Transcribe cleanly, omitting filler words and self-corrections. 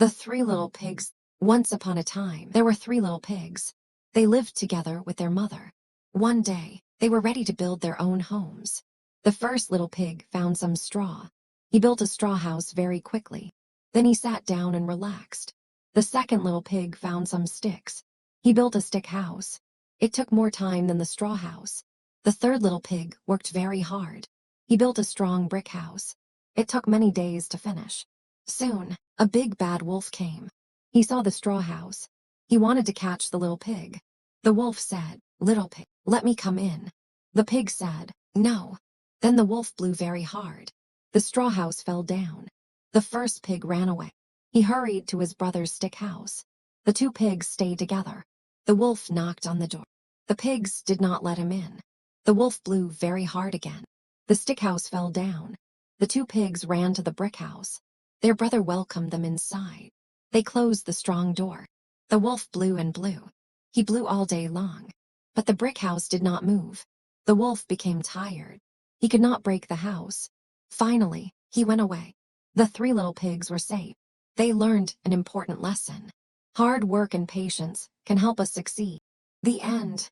The Three Little Pigs. Once upon a time, there were three little pigs. They lived together with their mother. One day, they were ready to build their own homes. The first little pig found some straw. He built a straw house very quickly. Then he sat down and relaxed. The second little pig found some sticks. He built a stick house. It took more time than the straw house. The third little pig worked very hard. He built a strong brick house. It took many days to finish. Soon, a big bad wolf came. He saw the straw house. He wanted to catch the little pig. The wolf said, "Little pig, let me come in." The pig said, "No." Then the wolf blew very hard. The straw house fell down. The first pig ran away. He hurried to his brother's stick house. The two pigs stayed together. The wolf knocked on the door. The pigs did not let him in. The wolf blew very hard again. The stick house fell down. The two pigs ran to the brick house. Their brother welcomed them inside. They closed the strong door. The wolf blew and blew. He blew all day long. But the brick house did not move. The wolf became tired. He could not break the house. Finally, he went away. The three little pigs were safe. They learned an important lesson. Hard work and patience can help us succeed. The end.